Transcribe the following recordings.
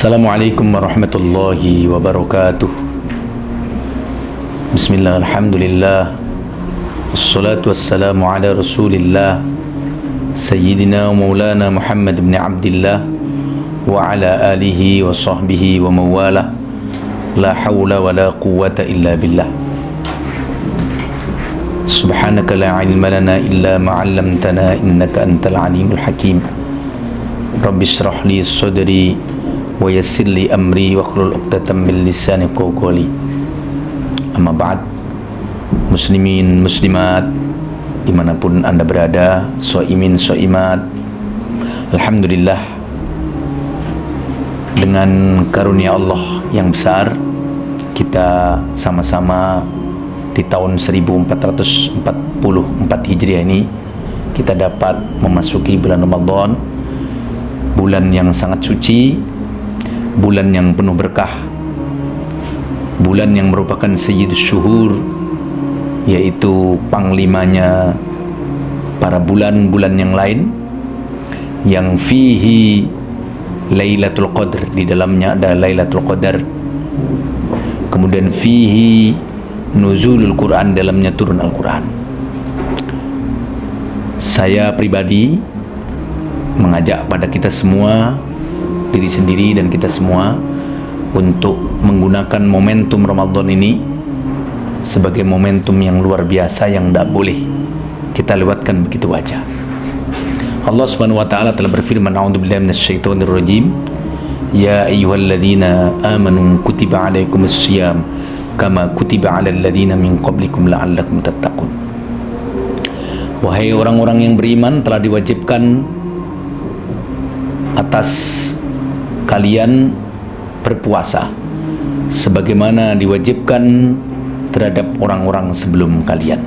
Assalamualaikum warahmatullahi wabarakatuh. Bismillah, alhamdulillah, wassalatu wassalamu ala rasulillah Sayyidina wa maulana Muhammad ibn Abdillah wa ala alihi wa sahbihi wa mawala. La hawla wa la quwwata illa billah. Subhanaka la ilma lana illa ma 'allamtana innaka antal alimul hakim. Rabbi shrah li sadri wa yassir li amri wa hlul 'uqdatam min lisani yafqahu qawli. Amma ba'd. Muslimin muslimat dimanapun anda berada, shaimin shaimat, alhamdulillah, dengan karunia Allah yang besar kita sama-sama di tahun 1444 Hijriah ini kita dapat memasuki bulan Ramadan, bulan yang sangat suci, bulan yang penuh berkah, bulan yang merupakan sayyidus syuhur, yaitu panglimanya para bulan-bulan yang lain, yang fihi Lailatul Qadr, di dalamnya ada Lailatul Qadar. Kemudian fihi nuzulul Quran, dalamnya turun Al-Quran. Saya pribadi mengajak pada kita semua, diri sendiri dan kita semua, untuk menggunakan momentum Ramadan ini sebagai momentum yang luar biasa yang tidak boleh kita lewatkan begitu aja. Allah Subhanahu wa taala telah berfirman, a'udzubillahi minasyaitonir rajim, ya ayyuhalladzina amanu kutiba alaikumus syiyam kama kutiba alal ladzina min qablikum la'allakum tattaqun. Wahai orang-orang yang beriman, telah diwajibkan atas kalian berpuasa sebagaimana diwajibkan terhadap orang-orang sebelum kalian,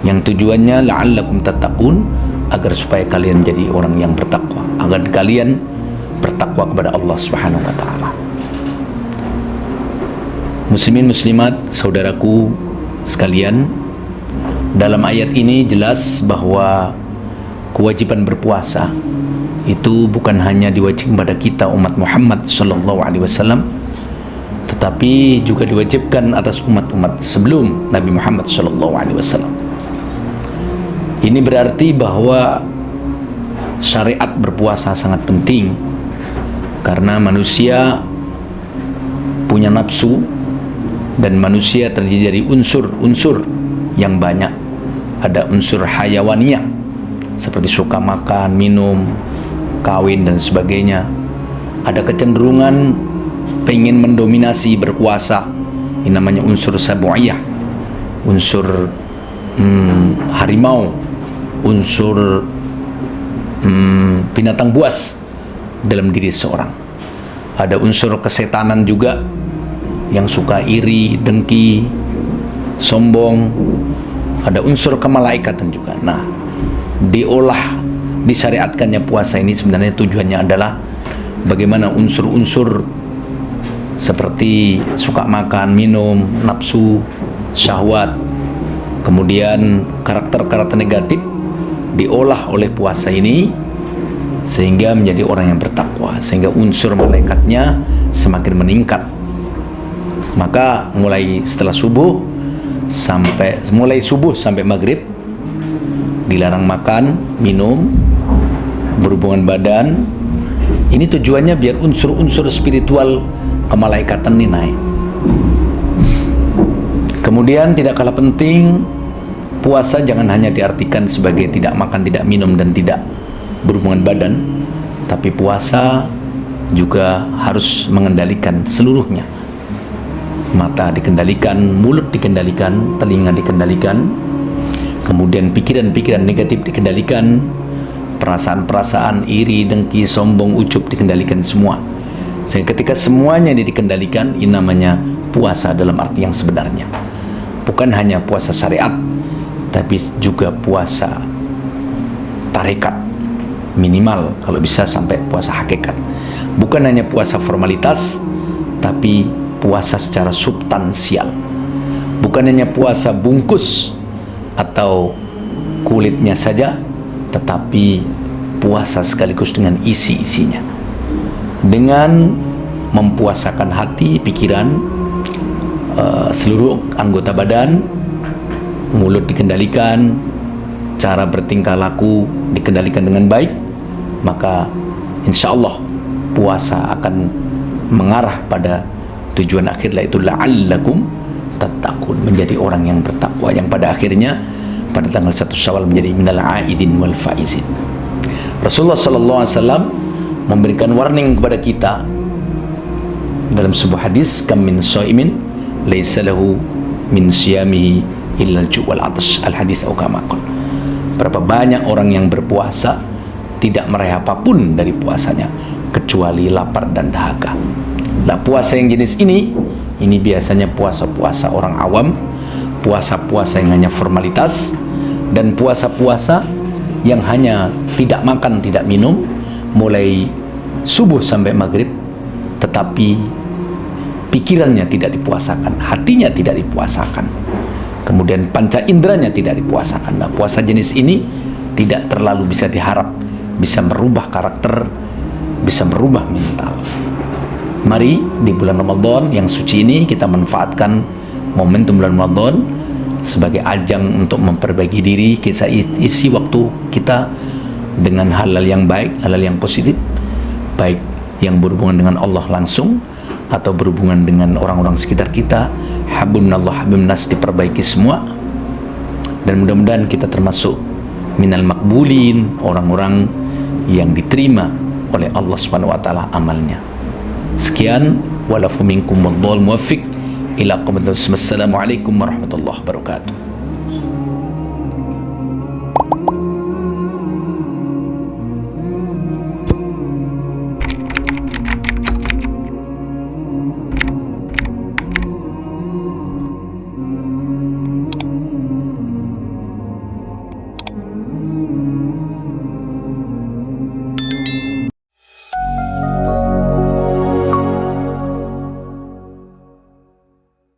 yang tujuannya la'allakum tattaqun, agar supaya kalian jadi orang yang bertakwa, agar kalian bertakwa kepada Allah Subhanahu wa taala. Muslimin muslimat, saudaraku sekalian, dalam ayat ini jelas bahwa kewajiban berpuasa itu bukan hanya diwajibkan pada kita umat Muhammad sallallahu alaihi wasallam, tetapi juga diwajibkan atas umat-umat sebelum Nabi Muhammad sallallahu alaihi wasallam. Ini berarti bahwa syariat berpuasa sangat penting, karena manusia punya nafsu dan manusia terdiri dari unsur-unsur yang banyak. Ada unsur hayawaniyah seperti suka makan, minum, kawin dan sebagainya. Ada kecenderungan pengen mendominasi, berkuasa, ini namanya unsur sabu'iyah, unsur harimau, unsur binatang buas dalam diri seorang. Ada unsur kesetanan juga, yang suka iri, dengki, sombong. Ada unsur kemalaikatan juga. Nah, disyariatkannya puasa ini sebenarnya tujuannya adalah bagaimana unsur-unsur seperti suka makan, minum, nafsu, syahwat, kemudian karakter-karakter negatif diolah oleh puasa ini sehingga menjadi orang yang bertakwa, sehingga unsur malaikatnya semakin meningkat. Maka mulai subuh sampai maghrib dilarang makan, minum, berhubungan badan. Ini tujuannya biar unsur-unsur spiritual kemalaikatan ini naik. Kemudian tidak kalah penting, puasa jangan hanya diartikan sebagai tidak makan, tidak minum, dan tidak berhubungan badan, tapi puasa juga harus mengendalikan seluruhnya. Mata dikendalikan, mulut dikendalikan, telinga dikendalikan, kemudian pikiran-pikiran negatif dikendalikan, perasaan-perasaan iri, dengki, sombong, ujub dikendalikan semua. Sehingga ketika semuanya dikendalikan, ini namanya puasa dalam arti yang sebenarnya. Bukan hanya puasa syariat, tapi juga puasa tarekat, minimal kalau bisa sampai puasa hakikat. Bukan hanya puasa formalitas, tapi puasa secara substansial. Bukan hanya puasa bungkus atau kulitnya saja, tetapi puasa sekaligus dengan isi-isinya. Dengan mempuasakan hati, pikiran, seluruh anggota badan, mulut dikendalikan, cara bertingkah laku dikendalikan dengan baik, maka insya Allah puasa akan mengarah pada tujuan akhir, yaitu la'allakum tattaqun, menjadi orang yang bertakwa, yang pada akhirnya pada tanggal 1 Syawal menjadi minal aidin wal faizin. Rasulullah sallallahu alaihi wasallam memberikan warning kepada kita dalam sebuah hadis, kam min shaimin laisa lahu min siyamihi illa al-ju' wal 'atash, al-hadits atau kama qala. Berapa banyak orang yang berpuasa tidak meraih apapun dari puasanya kecuali lapar dan dahaga. Nah, puasa yang jenis ini biasanya puasa-puasa orang awam, puasa-puasa yang hanya formalitas, dan puasa-puasa yang hanya tidak makan, tidak minum mulai subuh sampai maghrib, tetapi pikirannya tidak dipuasakan, hatinya tidak dipuasakan, kemudian panca inderanya tidak dipuasakan. Nah, puasa jenis ini tidak terlalu bisa diharap bisa merubah karakter, bisa merubah mental. Mari di bulan Ramadan yang suci ini kita manfaatkan momentum bulan Ramadan sebagai ajang untuk memperbaiki diri, kita isi waktu kita dengan hal-hal yang baik, hal-hal yang positif, baik yang berhubungan dengan Allah langsung atau berhubungan dengan orang-orang sekitar kita. Habunallah habunnas, diperbaiki semua, dan mudah-mudahan kita termasuk minal makbulin, orang-orang yang diterima oleh Allah Subhanahu wa taala amalnya. Sekian, walafu minkum wadhal muwaffiq ila qawmin. Wassalamualaikum warahmatullahi wabarakatuh.